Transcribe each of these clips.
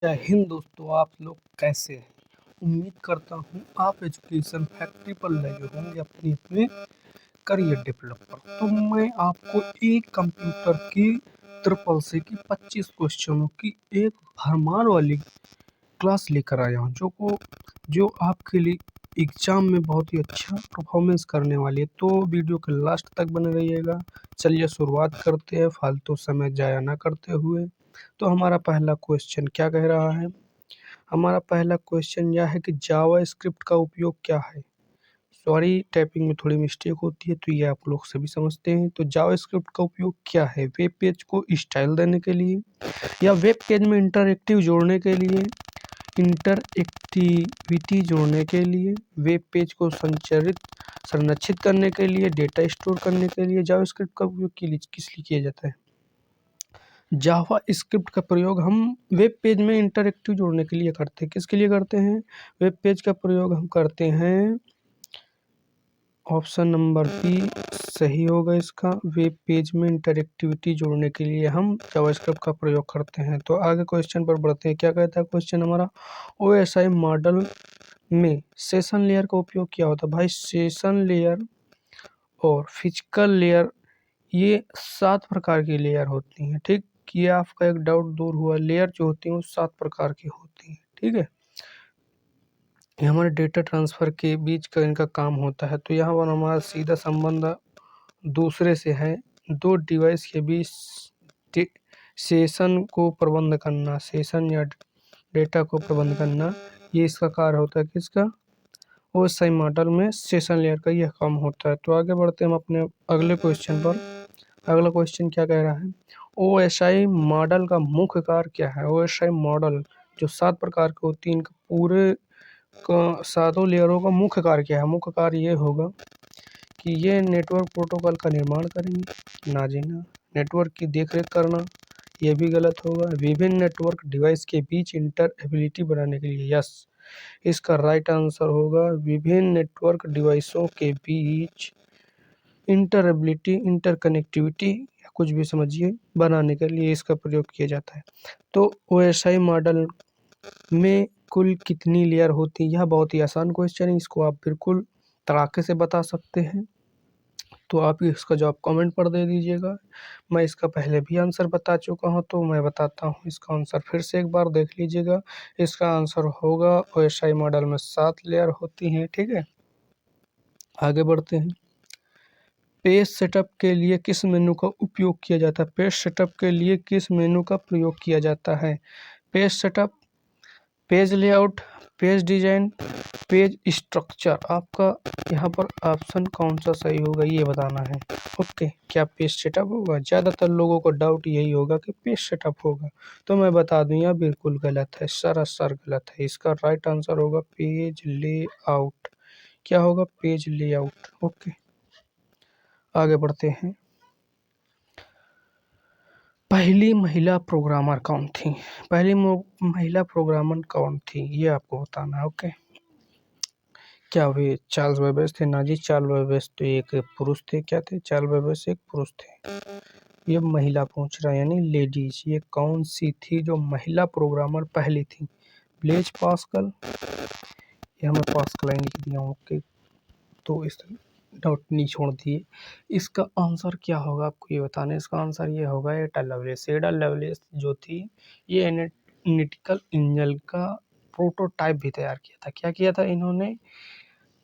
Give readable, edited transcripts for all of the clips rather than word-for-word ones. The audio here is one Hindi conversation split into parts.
जय हिंद दोस्तों, आप लोग कैसे हैं? उम्मीद करता हूँ आप एजुकेशन फैक्ट्री पर लगे होंगे अपने अपने करियर डेवलप पर। तो मैं आपको एक कंप्यूटर की ट्रिपल सी की 25 क्वेश्चनों की एक भरमार वाली क्लास लेकर आया हूँ जो आपके लिए एग्जाम में बहुत ही अच्छा परफॉर्मेंस करने वाली है। तो वीडियो के लास्ट तक बने रहिएगा। चलिए शुरुआत करते हैं फालतू समय जाया ना करते हुए। तो हमारा पहला क्वेश्चन क्या कह रहा है? हमारा पहला क्वेश्चन यह है कि जावा स्क्रिप्ट का उपयोग क्या है? सॉरी, टाइपिंग में थोड़ी मिस्टेक होती है, तो ये आप लोग सभी समझते हैं। तो जावा स्क्रिप्ट का उपयोग क्या है? वेब पेज को स्टाइल देने के लिए, या वेब पेज में इंटरएक्टिव जोड़ने के लिए, इंटरएक्टिविटी जोड़ने के लिए, वेब पेज को संरक्षित करने के लिए, डेटा स्टोर करने के लिए जावा स्क्रिप्ट का उपयोग किस लिए किया जाता है? जावा स्क्रिप्ट का प्रयोग हम वेब पेज में इंटरएक्टिव जोड़ने के लिए करते हैं। किसके लिए करते हैं? वेब पेज का प्रयोग हम करते हैं, ऑप्शन नंबर बी सही होगा इसका। वेब पेज में इंटरएक्टिविटी जोड़ने के लिए हम जावास्क्रिप्ट का प्रयोग करते हैं। तो आगे क्वेश्चन पर बढ़ते हैं। क्या कहता है क्वेश्चन हमारा? ओएसआई मॉडल में सेशन लेयर का उपयोग क्या होता है? भाई, सेशन लेयर और फिजिकल लेयर, ये 7 प्रकार की लेयर होती हैं। ठीक, ये आपका एक डाउट दूर हुआ। लेयर जो होती हैं वो 7 प्रकार की होती हैं। ठीक है, ये हमारे डेटा ट्रांसफ़र के बीच का इनका काम होता है। तो यहाँ पर हमारा सीधा संबंध दूसरे से है। 2 डिवाइस के बीच सेशन को प्रबंध करना, सेशन या डेटा को प्रबंध करना, ये इसका कार्य होता है। किसका? ओएसआई मॉडल में सेशन लेयर का यह काम होता है। तो आगे बढ़ते हैं हम अपने अगले क्वेश्चन पर। अगला क्वेश्चन क्या कह रहा है? ओएसआई मॉडल का मुख्य कार्य क्या है? ओएसआई मॉडल जो 7 प्रकार के होती हैं, इनका पूरे का सातों लेयरों का मुख्य कार्य क्या है? मुख्य कार्य ये होगा कि ये नेटवर्क प्रोटोकॉल का निर्माण करेंगे, ना जी ना। नेटवर्क की देखरेख करना, ये भी गलत होगा। विभिन्न नेटवर्क डिवाइस के बीच इंटरएबिलिटी बनाने के लिए, यस, इसका राइट आंसर होगा विभिन्न नेटवर्क डिवाइसों के बीच इंटरएबिलिटी, इंटरकनेक्टिविटी, या कुछ भी समझिए, बनाने के लिए इसका प्रयोग किया जाता है। तो ओएसआई मॉडल में कुल कितनी लेयर होती है? यह बहुत ही आसान क्वेश्चन है, इसको आप बिल्कुल तड़ाके से बता सकते हैं। तो आप इसका जवाब कमेंट पर दे दीजिएगा। मैं इसका पहले भी आंसर बता चुका हूँ, तो मैं बताता हूँ इसका आंसर फिर से एक बार देख लीजिएगा। इसका आंसर होगा ओएसआई मॉडल में 7 लेयर होती हैं। ठीक है, आगे बढ़ते हैं। पेज सेटअप के लिए किस मेनू का उपयोग किया जाता है? पेज सेटअप के लिए किस मेनू का प्रयोग किया जाता है? Page setup, page layout, page design, page structure. आपका यहाँ पर ऑप्शन कौन सा सही होगा ये बताना है। ओके, क्या पेज सेटअप होगा? ज़्यादातर लोगों को डाउट यही होगा कि पेज सेटअप होगा, तो मैं बता दूं यह बिल्कुल गलत है, सरासर गलत है। इसका राइट आंसर होगा पेज लेआउट। क्या होगा? Page layout. ओके, आगे बढ़ते हैं। पहली महिला प्रोग्रामर कौन थी? पहली महिला प्रोग्रामर कौन थी ये आपको बताना है। ओके, क्या वे चार्ल्स बेबेज थे? ना जी, चार्ल्स बेबेज तो एक पुरुष थे। क्या थे? चार्ल्स बेबेज एक पुरुष थे। ये महिला पूछ रहा है, यानी लेडीज। ये कौन सी थी जो महिला प्रोग्रामर पहली थी? ब्लेज पास्कल, ये हमें पास्कल ही लिख दिया। ओके, तो इस डाउट नहीं छोड़ दिए। इसका आंसर क्या होगा आपको ये बताना है। इसका आंसर ये होगा एडा लवलेस। एडा लवलेस जो थी, ये एनालिटिकल इंजन का प्रोटोटाइप भी तैयार किया था। क्या किया था इन्होंने?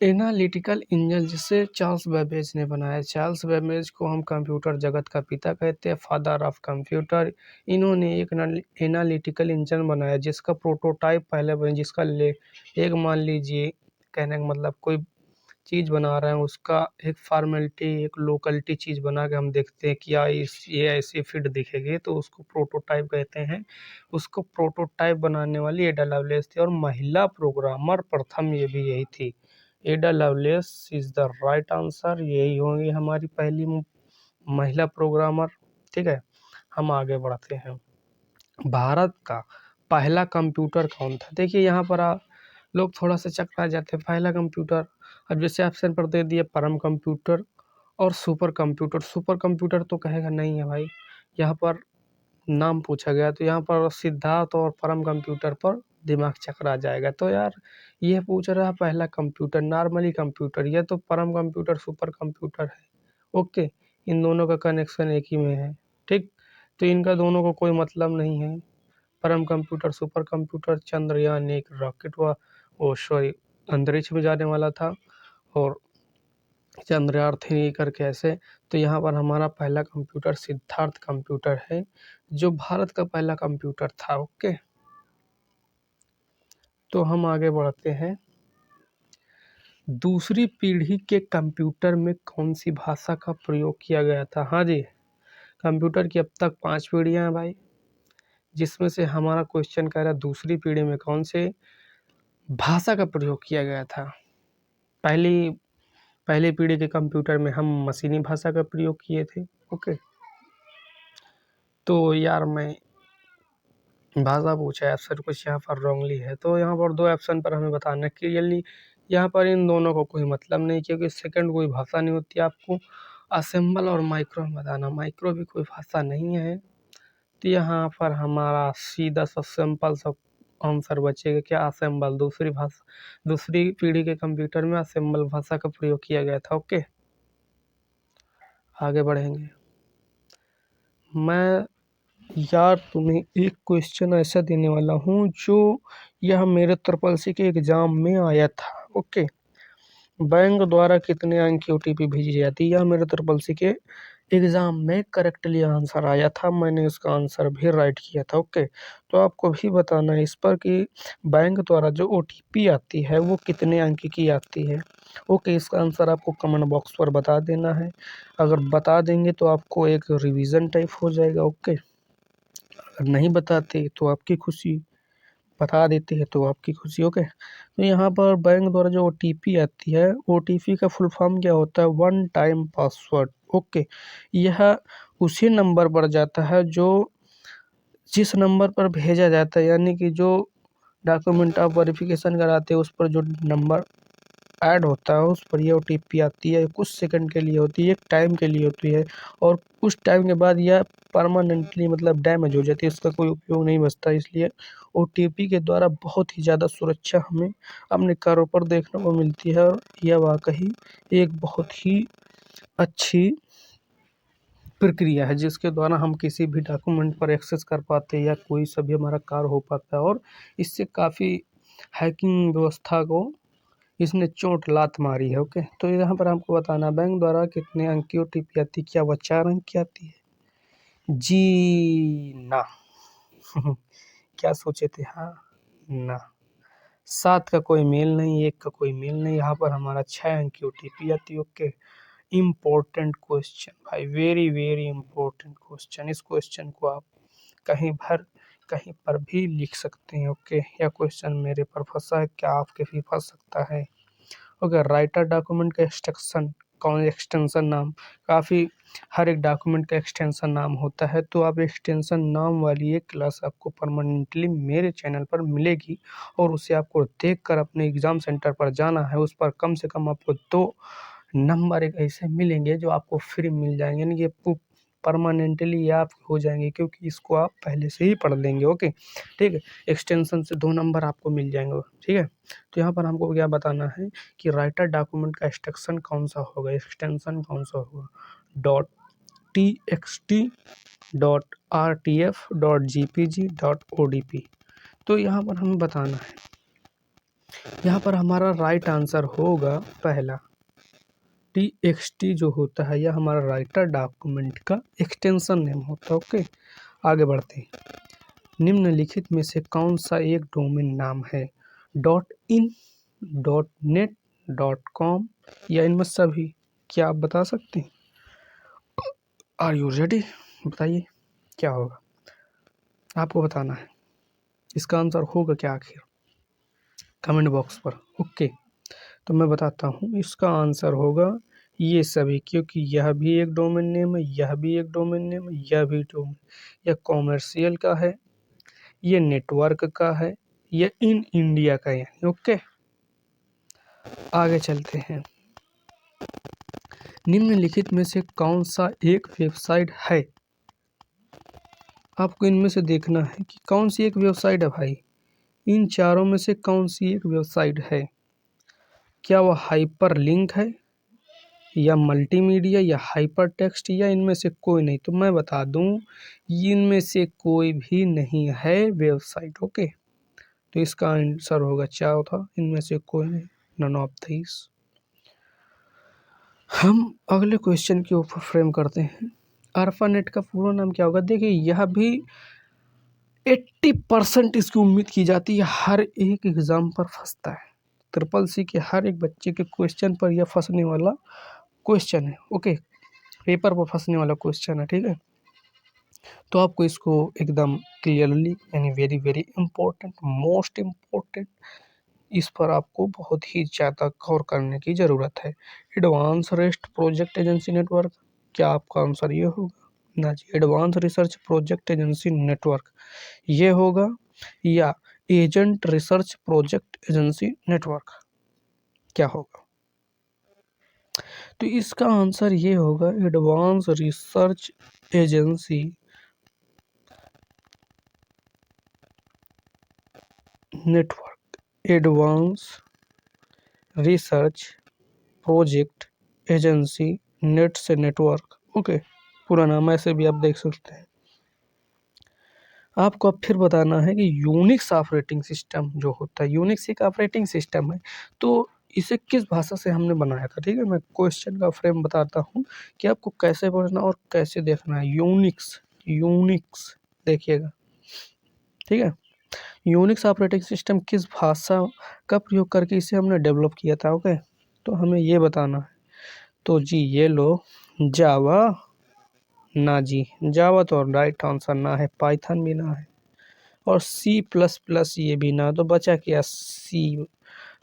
एनालिटिकल इंजन, जिसे चार्ल्स बेबेज ने बनाया। चार्ल्स बेबेज को हम कंप्यूटर जगत का पिता कहते हैं, फादर ऑफ कंप्यूटर। इन्होंने एक एनालिटिकल इंजन बनाया जिसका प्रोटोटाइप पहले बना, जिसका एक मान लीजिए, कहने का मतलब कोई चीज़ बना रहे हैं, उसका एक फॉर्मेलिटी, एक लोकलिटी चीज़ बना के हम देखते हैं कि ये ऐसी फिट दिखेगी, तो उसको प्रोटोटाइप कहते हैं। उसको प्रोटोटाइप बनाने वाली एडा लवलेस थी, और महिला प्रोग्रामर प्रथम ये भी यही थी। एडा loveless is the right answer. यही होंगी हमारी पहली महिला प्रोग्रामर। ठीक है, हम आगे बढ़ते हैं। भारत का पहला कंप्यूटर कौन था? देखिए यहाँ पर लोग थोड़ा सा चकरा जाते हैं। पहला कंप्यूटर, अब जैसे ऑप्शन पर दे दिए परम कंप्यूटर और सुपर कंप्यूटर। सुपर कंप्यूटर तो कहेगा नहीं है भाई, यहाँ पर नाम पूछा गया तो यहाँ पर सिद्धार्थ और परम कंप्यूटर पर दिमाग चकरा जाएगा। तो यार ये पूछ रहा है पहला कंप्यूटर, नॉर्मली कंप्यूटर, ये तो परम कंप्यूटर सुपर कंप्यूटर है। ओके, इन दोनों का कनेक्शन एक ही में है, ठीक। तो इनका दोनों को कोई मतलब नहीं है। परम कंप्यूटर सुपर कंप्यूटर चंद्रयान एक रॉकेट हुआ, वो सॉरी अंतरिक्ष में जाने वाला था, और चंद्रयान 3 करके ऐसे। तो यहाँ पर हमारा पहला कंप्यूटर सिद्धार्थ कंप्यूटर है, जो भारत का पहला कंप्यूटर था। ओके, तो हम आगे बढ़ते हैं। दूसरी पीढ़ी के कंप्यूटर में कौन सी भाषा का प्रयोग किया गया था? हाँ जी, कंप्यूटर की अब तक 5 पीढ़ियां हैं भाई, जिसमें से हमारा क्वेश्चन कह रहा है दूसरी पीढ़ी में कौन से भाषा का प्रयोग किया गया था। पहली पहली पीढ़ी के कंप्यूटर में हम मशीनी भाषा का प्रयोग किए थे। ओके, तो यार मैं भाषा पूछा है, ऑप्शन कुछ यहाँ पर रॉन्गली है, तो यहाँ पर 2 ऑप्शन पर हमें बताना है क्लियरली। यहाँ पर इन दोनों को कोई मतलब नहीं, क्योंकि सेकंड कोई भाषा नहीं होती। आपको असेंबल और माइक्रो में बताना, माइक्रो भी कोई भाषा नहीं है। तो यहाँ पर हमारा सीधा सा सिंपल सा आंसर बचेगा क्या? असेंबल। दूसरी पीढ़ी के कंप्यूटर में असेंबल भाषा का प्रयोग किया गया था। ओके, आगे बढ़ेंगे। मैं यार तुम्हें एक क्वेश्चन ऐसा देने वाला हूँ जो यह मेरे ट्रिपल सी के एग्जाम में आया था। ओके, बैंक द्वारा कितने अंक की ओटीपी भेजी जाती है? यह मेरे ट्रिपल सी के एग्जाम में करेक्टली आंसर आया था, मैंने इसका आंसर भी राइट किया था। ओके, तो आपको भी बताना है इस पर कि बैंक द्वारा जो ओटीपी आती है वो कितने अंक की आती है। ओके, इसका आंसर आपको कमेंट बॉक्स पर बता देना है। अगर बता देंगे तो आपको एक रिवीजन टाइप हो जाएगा। ओके, अगर नहीं बताते तो आपकी खुशी, बता देते हैं तो आपकी खुशी। ओके, तो यहाँ पर बैंक द्वारा जो ओटीपी आती है, ओटीपी का फुल फॉर्म क्या होता है? One time password. ओके, यह उसी नंबर पर जाता है जो जिस नंबर पर भेजा जाता है, यानी कि जो डॉक्यूमेंट आप वेरिफिकेशन कराते हैं उस पर जो नंबर ऐड होता है उस पर यह ओटीपी आती है। कुछ सेकंड के लिए होती है, एक टाइम के लिए होती है, और उस टाइम के बाद यह परमानेंटली मतलब डैमेज हो जाती है, इसका कोई उपयोग नहीं बचता। इसलिए ओटीपी के द्वारा बहुत ही ज़्यादा सुरक्षा हमें अपने कार्यों पर देखने को मिलती है, और यह वाकई एक बहुत ही अच्छी प्रक्रिया है जिसके द्वारा हम किसी भी डॉक्यूमेंट पर एक्सेस कर पाते हैं या कोई सभी हमारा कार्य हो पाता है, और इससे काफ़ी हैकिंग व्यवस्था को इसने चोट लात मारी है। ओके, तो यहाँ पर हमको बताना बैंक द्वारा कितने अंक की ओटीपी आती है? क्या वह 4 अंक की आती है? जी ना। क्या सोचे थे? हाँ ना, 7 का कोई मेल नहीं, 1 का कोई मेल नहीं, यहाँ पर हमारा 6 अंक की ओटीपी आती है। ओके, इम्पोर्टेंट क्वेश्चन भाई, वेरी वेरी इम्पोर्टेंट क्वेश्चन। इस क्वेश्चन को आप कहीं पर भी लिख सकते हैं। ओके, यह क्वेश्चन मेरे पर फंसा है, क्या आपके भी फंस सकता है? ओके, राइटर डॉक्यूमेंट का एक्सटेंशन कौन? एक्सटेंशन नाम काफ़ी, हर एक डॉक्यूमेंट का एक्सटेंशन नाम होता है, तो आप एक्सटेंशन नाम वाली एक क्लास आपको परमानेंटली मेरे चैनल पर मिलेगी, और उसे आपको देखकर अपने एग्ज़ाम सेंटर पर जाना है। उस पर कम से कम आपको 2 नंबर एक ऐसे मिलेंगे जो आपको फ्री मिल जाएंगे, यानी कि परमानेंटली आप हो जाएंगे, क्योंकि इसको आप पहले से ही पढ़ लेंगे। ओके, ठीक है, एक्सटेंशन से 2 नंबर आपको मिल जाएंगे। ठीक है, तो यहाँ पर हमको क्या बताना है कि राइटर डॉक्यूमेंट का एक्सटेंशन कौन सा होगा, एक्सटेंशन कौन सा होगा? Dot TXT, dot RTF, dot GPG, dot ODP। तो यहाँ पर हमें बताना है, यहाँ पर हमारा राइट आंसर होगा पहला। TXT जो होता है यह हमारा राइटर डॉक्यूमेंट का एक्सटेंशन नेम होता है। ओके, आगे बढ़ते हैं। निम्नलिखित में से कौन सा एक डोमेन नाम है? .in, .net, .com या इनमें सभी? क्या आप बता सकते हैं? Are you ready? बताइए क्या होगा, आपको बताना है। इसका आंसर होगा क्या आखिर? कमेंट बॉक्स पर। ओके, तो मैं बताता हूँ, इसका आंसर होगा ये सभी, क्योंकि यह भी एक डोमेन नेम है, यह भी एक डोमेन नेम है, यह भी डोमेन, यह कॉमर्शियल का है, ये नेटवर्क का है, ये इन इंडिया का है। ओके, आगे चलते हैं। निम्नलिखित में से कौन सा एक वेबसाइट है? आपको इनमें से देखना है कि कौन सी एक वेबसाइट है भाई, इन चारों में से कौन सी एक वेबसाइट है। क्या वह हाइपर लिंक है, या मल्टीमीडिया, या हाइपर टेक्स्ट, या इनमें से कोई नहीं। तो मैं बता दूं, इनमें से कोई भी नहीं है वेबसाइट। ओके, तो इसका आंसर होगा चौथा, इनमें से कोई नहीं, नन ऑफ दीज। हम अगले क्वेश्चन के ऊपर फ्रेम करते हैं। ARPANET का पूरा नाम क्या होगा। देखिए यह भी 80% इसकी उम्मीद की जाती है, हर एक एग्जाम पर फंसता है। CCC के हर एक बच्चे के क्वेश्चन पर यह फंसने वाला क्वेश्चन है। ओके, पेपर पर फंसने वाला क्वेश्चन है, ठीक है। तो आपको इसको एकदम क्लियरली यानी very very important, most important, इस पर आपको बहुत ही ज़्यादा गौर करने की ज़रूरत है। Advance rest project agency network, क्या आपका आंसर ये होगा ना जी। Advance research project agency network ये होगा, या agent research project agency network क्या होगा। तो इसका आंसर ये होगा advance research agency network, advance research project agency, net से नेटवर्क। ओके, पूरा नाम ऐसे भी आप देख सकते हैं। आपको अब फिर बताना है कि यूनिक्स ऑपरेटिंग सिस्टम जो होता है, यूनिक्स एक ऑपरेटिंग सिस्टम है, तो इसे किस भाषा से हमने बनाया था। ठीक है, मैं क्वेश्चन का फ्रेम बताता हूँ कि आपको कैसे पढ़ना और कैसे देखना है। यूनिक्स, यूनिक्स देखिएगा, ठीक है। यूनिक्स ऑपरेटिंग सिस्टम किस भाषा का प्रयोग करके इसे हमने डेवलप किया था। ओके, तो हमें ये बताना है। तो जी ये लो, जावा ना जी, जावा तो राइट आंसर ना है, पाइथन भी ना है, और C++ ये भी ना। तो बचा क्या, सी।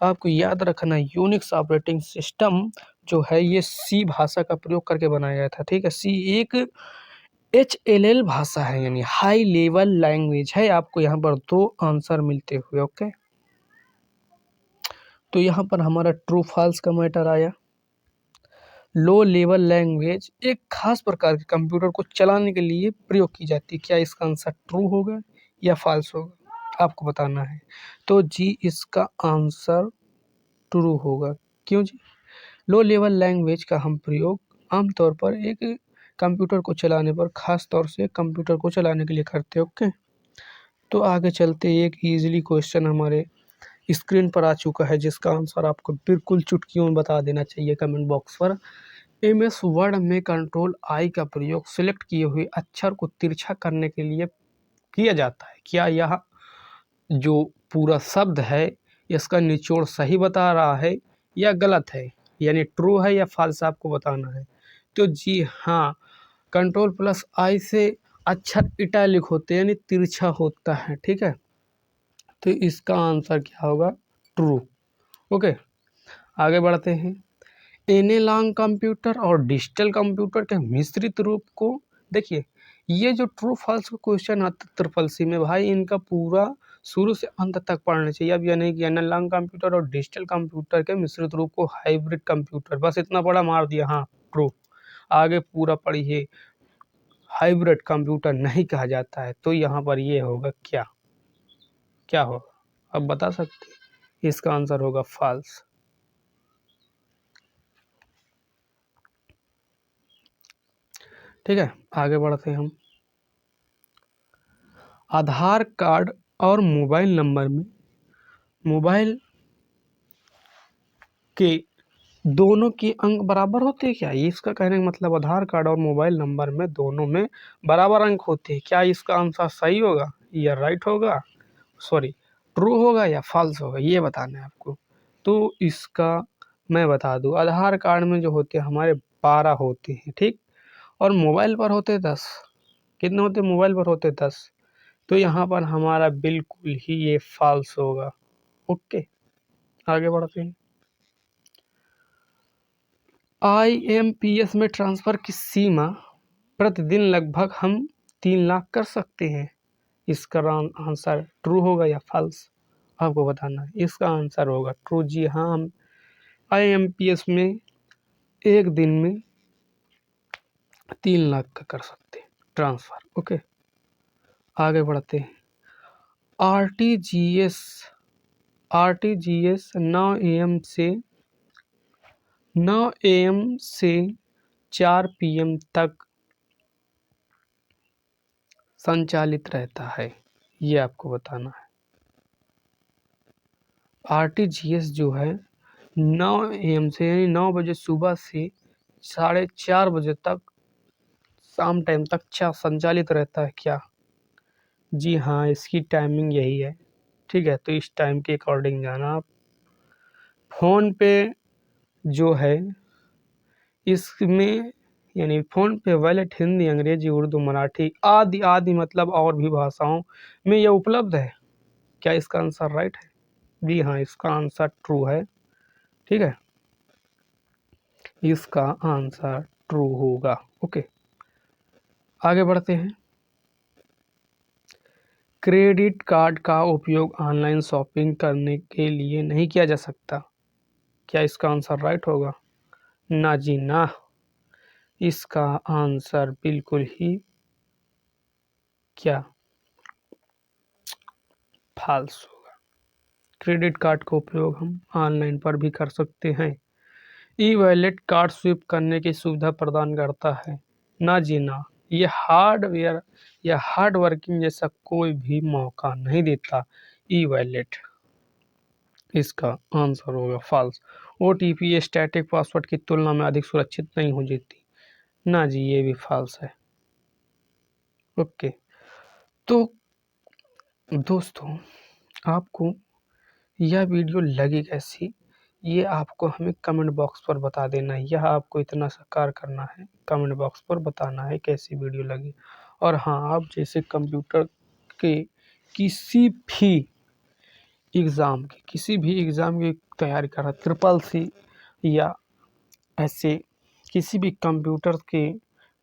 आपको याद रखना यूनिक्स ऑपरेटिंग सिस्टम जो है ये सी भाषा का प्रयोग करके बनाया गया था। ठीक है, सी एक HLL भाषा है, यानी हाई लेवल लैंग्वेज है। आपको यहाँ पर दो आंसर मिलते हुए। ओके, तो यहाँ पर हमारा ट्रू फॉल्स का मैटर आया। लो लेवल लैंग्वेज एक खास प्रकार के कंप्यूटर को चलाने के लिए प्रयोग की जाती है। क्या इसका आंसर ट्रू होगा या फॉल्स होगा, आपको बताना है। तो जी इसका आंसर ट्रू होगा। क्यों जी, लो लेवल लैंग्वेज का हम प्रयोग आमतौर पर एक कंप्यूटर को चलाने पर, खास तौर से कंप्यूटर को चलाने के लिए करते हैं। ओके, तो आगे चलते एक इजीली क्वेश्चन हमारे स्क्रीन पर आ चुका है, जिसका आंसर आपको बिल्कुल चुटकियों में बता देना चाहिए कमेंट बॉक्स पर। MS वर्ड में कंट्रोल आई का प्रयोग सिलेक्ट किए हुए अक्षर को तिरछा करने के लिए किया जाता है। क्या यह जो पूरा शब्द है इसका निचोड़ सही बता रहा है या गलत है, यानी ट्रू है या फॉल्स, आपको बताना है। तो जी हाँ, कंट्रोल+I से अक्षर इटैलिक होते हैं, यानी तिरछा होता है। ठीक है, तो इसका आंसर क्या होगा, ट्रू। ओके, आगे बढ़ते हैं। एनालॉग कंप्यूटर और डिजिटल कंप्यूटर के मिश्रित रूप को देखिए। ये जो ट्रू फॉल्स का क्वेश्चन आता है CCC में भाई, इनका पूरा शुरू से अंत तक पढ़ना चाहिए। अब यह नहीं कि एनालॉग कंप्यूटर और डिजिटल कंप्यूटर के मिश्रित रूप को हाइब्रिड कंप्यूटर, बस इतना बड़ा मार दिया, हाँ ट्रू। आगे पूरा पढ़िए, हाइब्रिड कंप्यूटर नहीं कहा जाता है। तो यहाँ पर ये होगा क्या, क्या होगा, अब बता सकते हैं। इसका आंसर होगा फॉल्स। ठीक है, आगे बढ़ते हैं हम। आधार कार्ड और मोबाइल नंबर में, मोबाइल के दोनों के अंक बराबर होते हैं क्या। ये इसका कहने का मतलब आधार कार्ड और मोबाइल नंबर में दोनों में बराबर अंक होते हैं। क्या इसका आंसर सही होगा या राइट होगा, सॉरी ट्रू होगा या फॉल्स होगा, ये बताना है आपको। तो इसका मैं बता दूं, आधार कार्ड में जो होते हैं हमारे 12 होते हैं, ठीक, और मोबाइल पर होते 10। कितने होते, मोबाइल पर होते 10। तो यहाँ पर हमारा बिल्कुल ही ये फॉल्स होगा। ओके, आगे बढ़ते हैं। IMPS में ट्रांसफ़र की सीमा प्रतिदिन लगभग हम 3 लाख कर सकते हैं। इसका आंसर ट्रू होगा या फॉल्स, आपको बताना है। इसका आंसर होगा ट्रू। जी हाँ, हम IMPS में एक दिन में 3 लाख का कर सकते हैं ट्रांसफ़र। ओके, आगे बढ़ते हैं। आरटीजीएस आरटीजीएस 9 AM से 4 PM तक संचालित रहता है, ये आपको बताना है। आरटीजीएस जो है 9 AM से यानी 9 बजे सुबह से 4:30 बजे तक शाम टाइम तक संचालित रहता है क्या? जी हाँ, इसकी टाइमिंग यही है। ठीक है, तो इस टाइम के अकॉर्डिंग जाना आप। फ़ोन पे जो है इसमें यानी फ़ोन पे वॉलेट हिंदी, अंग्रेजी, उर्दू, मराठी आदि आदि मतलब और भी भाषाओं में यह उपलब्ध है। क्या इसका आंसर राइट है? जी हाँ, इसका आंसर ट्रू है। ठीक है, इसका आंसर ट्रू होगा। ओके, आगे बढ़ते हैं। क्रेडिट कार्ड का उपयोग ऑनलाइन शॉपिंग करने के लिए नहीं किया जा सकता। क्या इसका आंसर राइट होगा? ना जी ना, इसका आंसर बिल्कुल ही क्या फाल्स होगा। क्रेडिट कार्ड का उपयोग हम ऑनलाइन पर भी कर सकते हैं। ई वॉलेट कार्ड स्विप करने की सुविधा प्रदान करता है। ना जी ना, ये हार्डवेयर या हार्ड वर्किंग जैसा कोई भी मौका नहीं देता। ई वॉलेट इसका आंसर होगा फॉल्स। ओटीपी स्टैटिक पासवर्ड की तुलना में अधिक सुरक्षित नहीं हो जाती। ना जी, ये भी फॉल्स है। ओके, तो दोस्तों, आपको यह वीडियो लगी कैसी, ये आपको हमें कमेंट बॉक्स पर बता देना है। यह आपको इतना सा कार्य करना है, कमेंट बॉक्स पर बताना है कैसी वीडियो लगी। और हाँ, आप जैसे कंप्यूटर के किसी भी किसी भी एग्ज़ाम की तैयारी कर रहे, ट्रिपल सी या ऐसे किसी भी कंप्यूटर के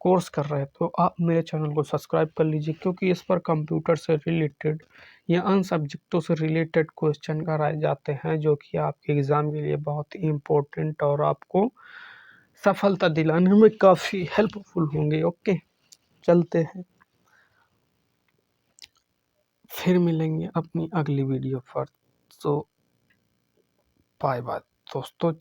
कोर्स कर रहे हैं, तो आप मेरे चैनल को सब्सक्राइब कर लीजिए, क्योंकि इस पर कंप्यूटर से रिलेटेड या अन्य सब्जेक्टों से रिलेटेड क्वेश्चन कराए जाते हैं, जो कि आपके एग्ज़ाम के लिए बहुत ही इम्पोर्टेंट और आपको सफलता दिलाने में काफ़ी हेल्पफुल होंगे। ओके, चलते हैं, फिर मिलेंगे अपनी अगली वीडियो पर। सो बाय बाय दोस्तों।